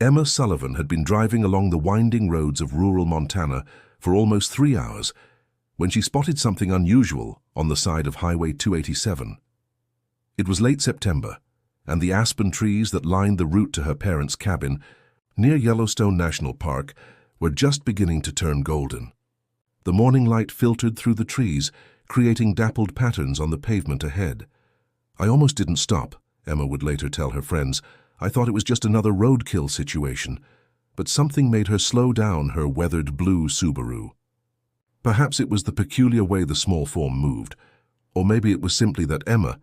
Emma Sullivan had been driving along the winding roads of rural Montana for almost 3 hours when she spotted something unusual on the side of Highway 287. It was late September, and the aspen trees that lined the route to her parents' cabin near Yellowstone National Park were just beginning to turn golden. The morning light filtered through the trees, creating dappled patterns on the pavement ahead. "I almost didn't stop," Emma would later tell her friends. "I thought it was just another roadkill situation." But something made her slow down her weathered blue Subaru. Perhaps it was the peculiar way the small form moved, or maybe it was simply that Emma,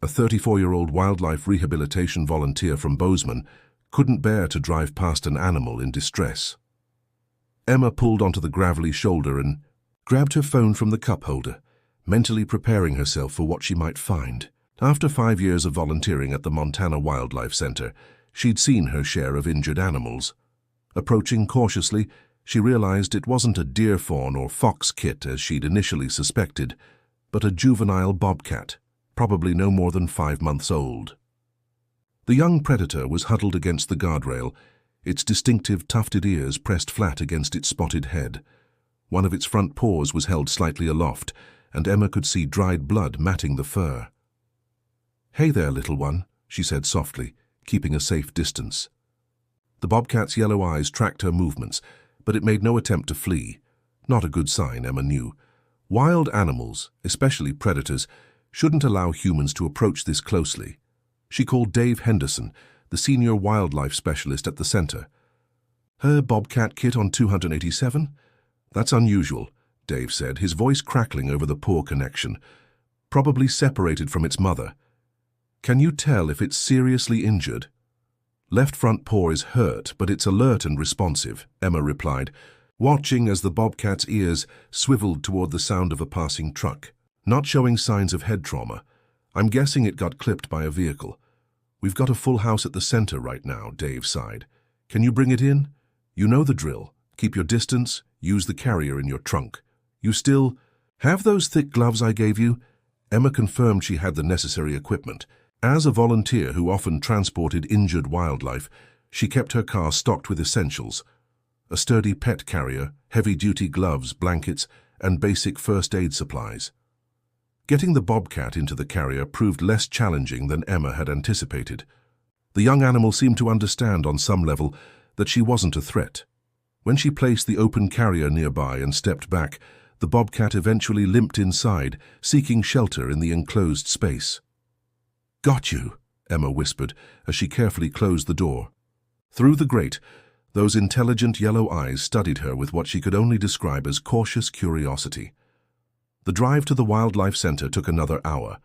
a 34-year-old wildlife rehabilitation volunteer from Bozeman, couldn't bear to drive past an animal in distress. Emma pulled onto the gravelly shoulder and grabbed her phone from the cup holder, mentally preparing herself for what she might find. After 5 years of volunteering at the Montana Wildlife Center, she'd seen her share of injured animals. Approaching cautiously, she realized it wasn't a deer fawn or fox kit as she'd initially suspected, but a juvenile bobcat, probably no more than 5 months old. The young predator was huddled against the guardrail, its distinctive tufted ears pressed flat against its spotted head. One of its front paws was held slightly aloft, and Emma could see dried blood matting the fur. "Hey there, little one," she said softly, keeping a safe distance. The bobcat's yellow eyes tracked her movements, but it made no attempt to flee. Not a good sign, Emma knew. Wild animals, especially predators, shouldn't allow humans to approach this closely. She called Dave Henderson, the senior wildlife specialist at the center. "Her bobcat kit on 287? That's unusual," Dave said, his voice crackling over the poor connection. "Probably separated from its mother. Can you tell if it's seriously injured?" "Left front paw is hurt, but it's alert and responsive," Emma replied, watching as the bobcat's ears swiveled toward the sound of a passing truck. "Not showing signs of head trauma. I'm guessing it got clipped by a vehicle. We've got a full house at the center right now," Dave sighed. "Can you bring it in? You know the drill. Keep your distance, use the carrier in your trunk. You still have those thick gloves I gave you?" Emma confirmed she had the necessary equipment. As a volunteer who often transported injured wildlife, she kept her car stocked with essentials: a sturdy pet carrier, heavy-duty gloves, blankets, and basic first aid supplies. Getting the bobcat into the carrier proved less challenging than Emma had anticipated. The young animal seemed to understand on some level that she wasn't a threat. When she placed the open carrier nearby and stepped back, the bobcat eventually limped inside, seeking shelter in the enclosed space. "Got you," Emma whispered as she carefully closed the door. Through the grate, those intelligent yellow eyes studied her with what she could only describe as cautious curiosity. The drive to the wildlife center took another hour.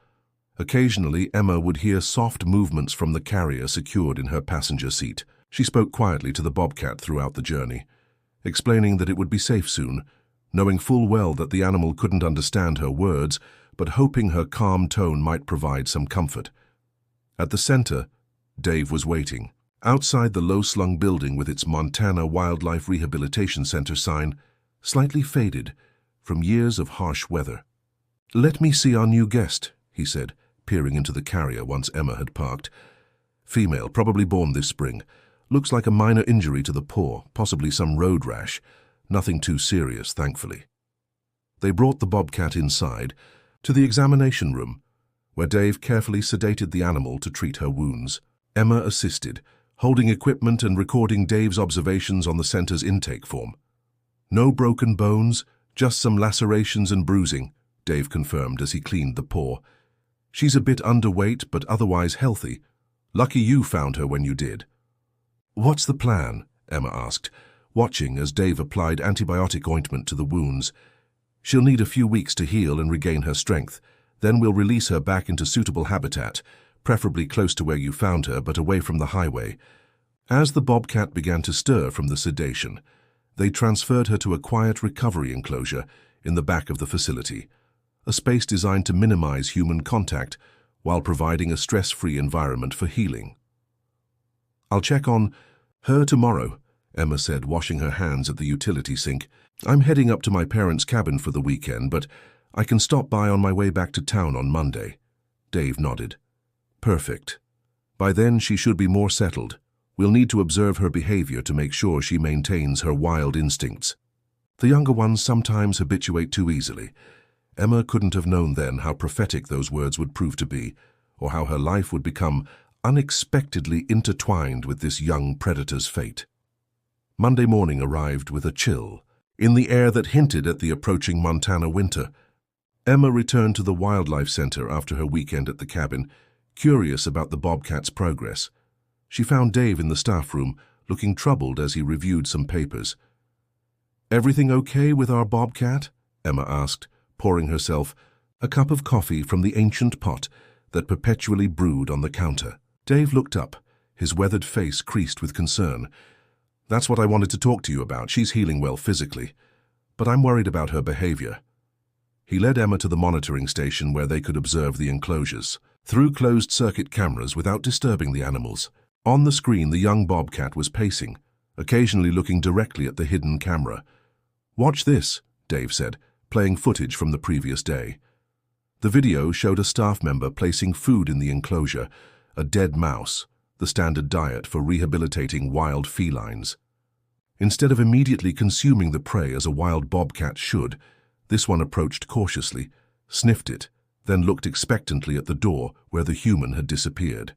Occasionally, Emma would hear soft movements from the carrier secured in her passenger seat. She spoke quietly to the bobcat throughout the journey, explaining that it would be safe soon, knowing full well that the animal couldn't understand her words, but hoping her calm tone might provide some comfort. At the center, Dave was waiting. Outside the low-slung building with its Montana Wildlife Rehabilitation Center sign, slightly faded from years of harsh weather. "Let me see our new guest," he said, peering into the carrier once Emma had parked. "Female, probably born this spring. Looks like a minor injury to the paw, possibly some road rash. Nothing too serious, thankfully." They brought the bobcat inside, to the examination room, where Dave carefully sedated the animal to treat her wounds. Emma assisted, holding equipment and recording Dave's observations on the center's intake form. "No broken bones, just some lacerations and bruising," Dave confirmed as he cleaned the paw. "She's a bit underweight, but otherwise healthy. Lucky you found her when you did." "What's the plan?" Emma asked, watching as Dave applied antibiotic ointment to the wounds. "She'll need a few weeks to heal and regain her strength. Then we'll release her back into suitable habitat, preferably close to where you found her, but away from the highway." As the bobcat began to stir from the sedation, they transferred her to a quiet recovery enclosure in the back of the facility, a space designed to minimize human contact while providing a stress-free environment for healing. "I'll check on her tomorrow," Emma said, washing her hands at the utility sink. "I'm heading up to my parents' cabin for the weekend, but I can stop by on my way back to town on Monday." Dave nodded. "Perfect. By then she should be more settled. We'll need to observe her behavior to make sure she maintains her wild instincts. The younger ones sometimes habituate too easily. Emma couldn't have known then how prophetic those words would prove to be, or how her life would become unexpectedly intertwined with this young predator's fate. Monday morning arrived with a chill in the air that hinted at the approaching Montana winter. Emma returned to the Wildlife Center after her weekend at the cabin, curious about the Bobcat's progress. She found Dave in the staff room, looking troubled as he reviewed some papers. "Everything okay with our Bobcat?" Emma asked, pouring herself a cup of coffee from the ancient pot that perpetually brewed on the counter. Dave looked up, his weathered face creased with concern. "That's what I wanted to talk to you about. She's healing well physically, but I'm worried about her behavior." He led Emma to the monitoring station where they could observe the enclosures through closed-circuit cameras without disturbing the animals. On the screen, the young Bobcat was pacing, occasionally looking directly at the hidden camera. "Watch this," Dave said, playing footage from the previous day. The video showed a staff member placing food in the enclosure, a dead mouse, the standard diet for rehabilitating wild felines. Instead of immediately consuming the prey as a wild bobcat should, this one approached cautiously, sniffed it, then looked expectantly at the door where the human had disappeared.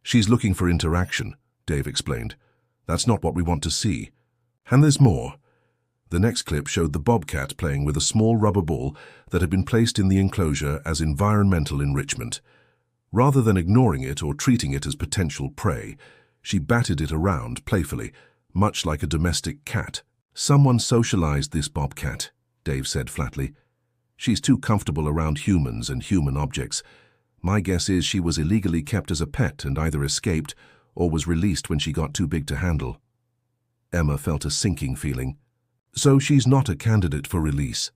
"She's looking for interaction," Dave explained. "That's not what we want to see. And there's more." The next clip showed the bobcat playing with a small rubber ball that had been placed in the enclosure as environmental enrichment. Rather than ignoring it or treating it as potential prey, she batted it around playfully, much like a domestic cat. "Someone socialized this bobcat," Dave said flatly. "She's too comfortable around humans and human objects. My guess is she was illegally kept as a pet and either escaped or was released when she got too big to handle." Emma felt a sinking feeling. "So she's not a candidate for release?"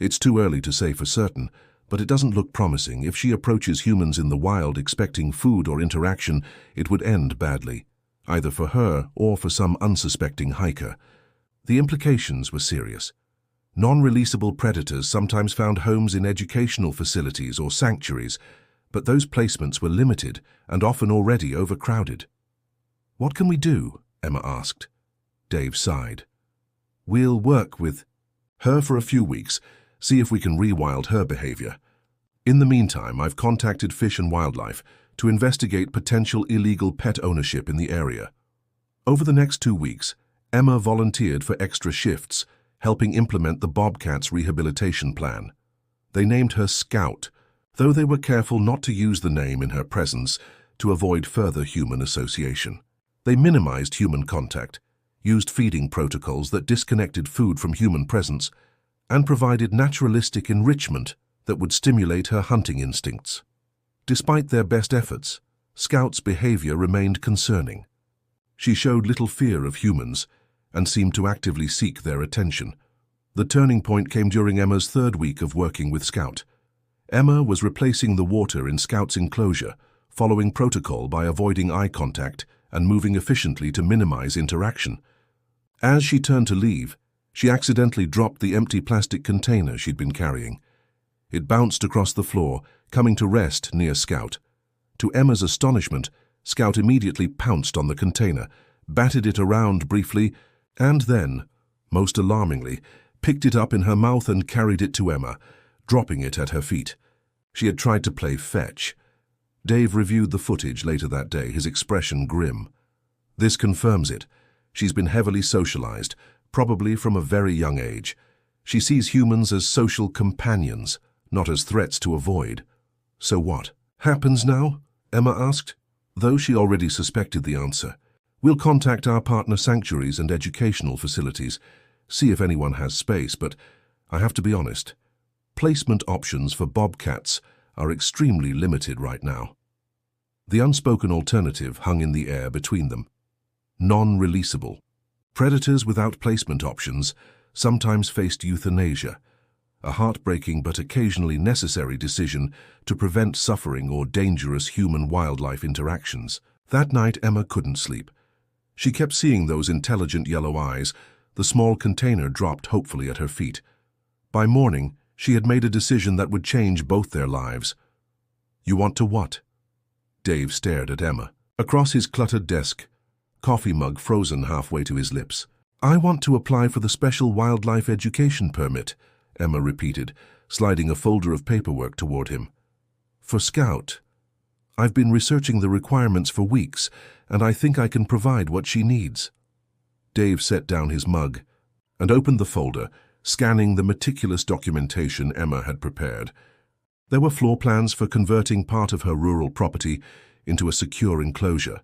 "It's too early to say for certain, but it doesn't look promising. If she approaches humans in the wild expecting food or interaction, it would end badly, either for her or for some unsuspecting hiker." The implications were serious. Non-releasable predators sometimes found homes in educational facilities or sanctuaries, but those placements were limited and often already overcrowded. "What can we do?" Emma asked. Dave sighed. "We'll work with her for a few weeks, see if we can rewild her behavior. In the meantime, I've contacted Fish and Wildlife to investigate potential illegal pet ownership in the area." Over the next 2 weeks, Emma volunteered for extra shifts, helping implement the Bobcat's rehabilitation plan. They named her Scout, though they were careful not to use the name in her presence to avoid further human association. They minimized human contact, used feeding protocols that disconnected food from human presence, and provided naturalistic enrichment that would stimulate her hunting instincts. Despite their best efforts, Scout's behavior remained concerning. She showed little fear of humans and seemed to actively seek their attention. The turning point came during Emma's 3rd week of working with Scout. Emma was replacing the water in Scout's enclosure, following protocol by avoiding eye contact and moving efficiently to minimize interaction. As she turned to leave, she accidentally dropped the empty plastic container she'd been carrying. It bounced across the floor, coming to rest near Scout. To Emma's astonishment, Scout immediately pounced on the container, batted it around briefly, and then, most alarmingly, picked it up in her mouth and carried it to Emma, dropping it at her feet. She had tried to play fetch. Dave reviewed the footage later that day, his expression grim. "This confirms it. She's been heavily socialized, probably from a very young age. She sees humans as social companions, not as threats to avoid." "So what happens now?" Emma asked, though she already suspected the answer. "We'll contact our partner sanctuaries and educational facilities, see if anyone has space, but I have to be honest, placement options for bobcats are extremely limited right now." The unspoken alternative hung in the air between them. Non-releasable. Predators without placement options sometimes faced euthanasia, a heartbreaking but occasionally necessary decision to prevent suffering or dangerous human-wildlife interactions. That night, Emma couldn't sleep. She kept seeing those intelligent yellow eyes. The small container dropped hopefully at her feet. By morning, she had made a decision that would change both their lives. "You want to what?" Dave stared at Emma. Across his cluttered desk, coffee mug frozen halfway to his lips. "I want to apply for the special wildlife education permit," Emma repeated, sliding a folder of paperwork toward him. "For Scout. I've been researching the requirements for weeks, and I think I can provide what she needs." Dave set down his mug and opened the folder, scanning the meticulous documentation Emma had prepared. There were floor plans for converting part of her rural property into a secure enclosure,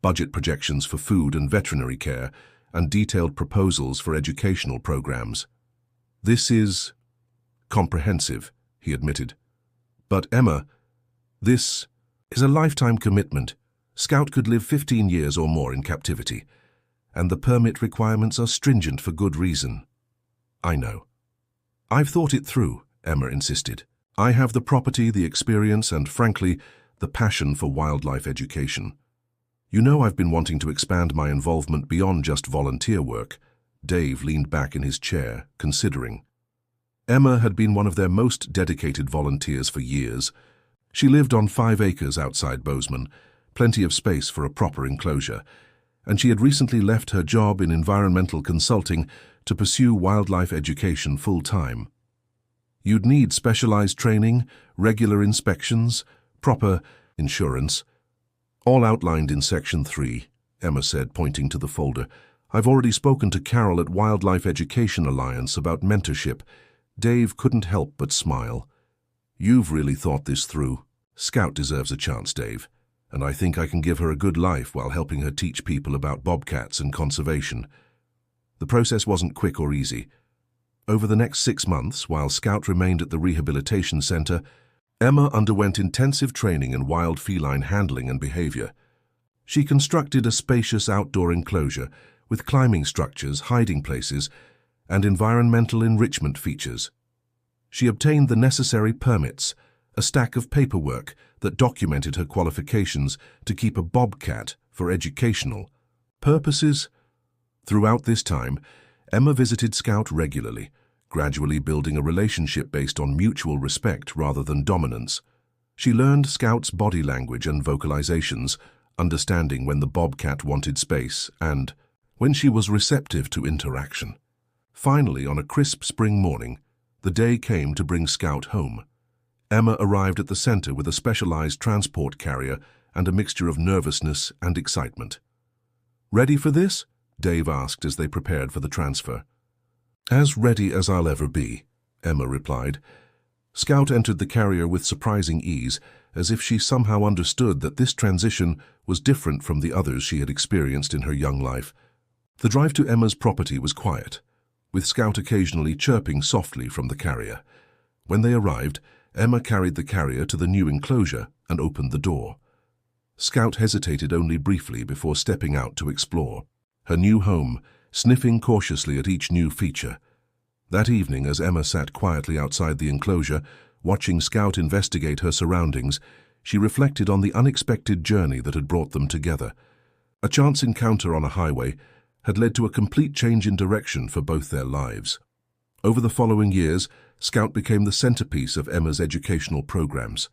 budget projections for food and veterinary care, and detailed proposals for educational programs. "This is comprehensive," he admitted. "But Emma, this is a lifetime commitment. Scout could live 15 years or more in captivity, and the permit requirements are stringent for good reason." "I know." "I've thought it through," Emma insisted. "I have the property, the experience, and frankly, the passion for wildlife education. You know I've been wanting to expand my involvement beyond just volunteer work." Dave leaned back in his chair, considering. Emma had been one of their most dedicated volunteers for years. She lived on 5 acres outside Bozeman, plenty of space for a proper enclosure, and she had recently left her job in environmental consulting to pursue wildlife education full-time. "You'd need specialized training, regular inspections, proper insurance, all outlined in Section 3, Emma said, pointing to the folder. "I've already spoken to Carol at Wildlife Education Alliance about mentorship." Dave couldn't help but smile. "You've really thought this through. Scout deserves a chance, Dave, and I think I can give her a good life while helping her teach people about bobcats and conservation." The process wasn't quick or easy. Over the next 6 months, while Scout remained at the rehabilitation center, Emma underwent intensive training in wild feline handling and behavior. She constructed a spacious outdoor enclosure with climbing structures, hiding places, and environmental enrichment features. She obtained the necessary permits, a stack of paperwork that documented her qualifications to keep a bobcat for educational purposes. Throughout this time, Emma visited Scout regularly, gradually building a relationship based on mutual respect rather than dominance. She learned Scout's body language and vocalizations, understanding when the bobcat wanted space and when she was receptive to interaction. Finally, on a crisp spring morning, the day came to bring Scout home. Emma arrived at the center with a specialized transport carrier and a mixture of nervousness and excitement. "Ready for this?" Dave asked as they prepared for the transfer. "As ready as I'll ever be," Emma replied. Scout entered the carrier with surprising ease, as if she somehow understood that this transition was different from the others she had experienced in her young life. The drive to Emma's property was quiet, with Scout occasionally chirping softly from the carrier. When they arrived, Emma carried the carrier to the new enclosure and opened the door. Scout hesitated only briefly before stepping out to explore her new home, sniffing cautiously at each new feature. That evening, as Emma sat quietly outside the enclosure, watching Scout investigate her surroundings, she reflected on the unexpected journey that had brought them together. A chance encounter on a highway had led to a complete change in direction for both their lives. Over the following years, Scout became the centerpiece of Emma's educational programs.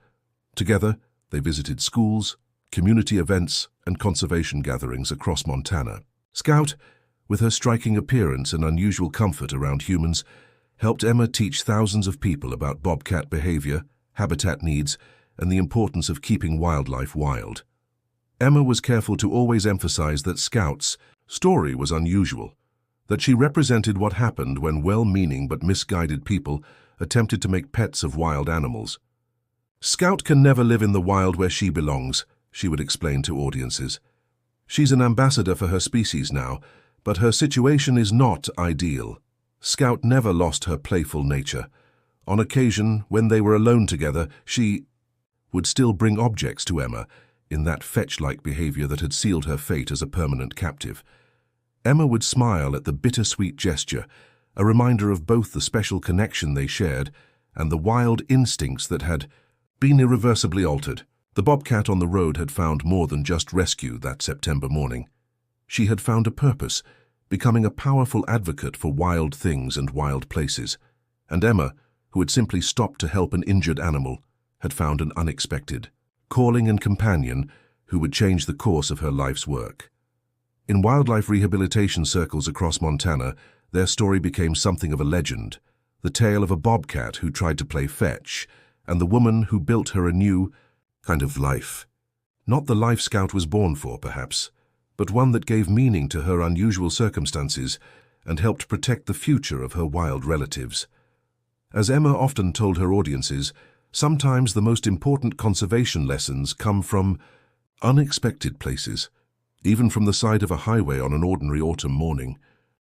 Together, they visited schools, community events, and conservation gatherings across Montana. Scout, with her striking appearance and unusual comfort around humans, helped Emma teach thousands of people about bobcat behavior, habitat needs, and the importance of keeping wildlife wild. Emma was careful to always emphasize that Scout's story was unusual, that she represented what happened when well-meaning but misguided people attempted to make pets of wild animals. "Scout can never live in the wild where she belongs," she would explain to audiences. "She's an ambassador for her species now, but her situation is not ideal." Scout never lost her playful nature. On occasion, when they were alone together, she would still bring objects to Emma, in that fetch-like behavior that had sealed her fate as a permanent captive. Emma would smile at the bittersweet gesture, a reminder of both the special connection they shared and the wild instincts that had been irreversibly altered. The bobcat on the road had found more than just rescue that September morning. She had found a purpose, becoming a powerful advocate for wild things and wild places. And Emma, who had simply stopped to help an injured animal, had found an unexpected calling and companion who would change the course of her life's work. In wildlife rehabilitation circles across Montana, their story became something of a legend. The tale of a bobcat who tried to play fetch, and the woman who built her a new kind of life. Not the life Scout was born for, perhaps, but one that gave meaning to her unusual circumstances and helped protect the future of her wild relatives. As Emma often told her audiences, sometimes the most important conservation lessons come from unexpected places, even from the side of a highway on an ordinary autumn morning.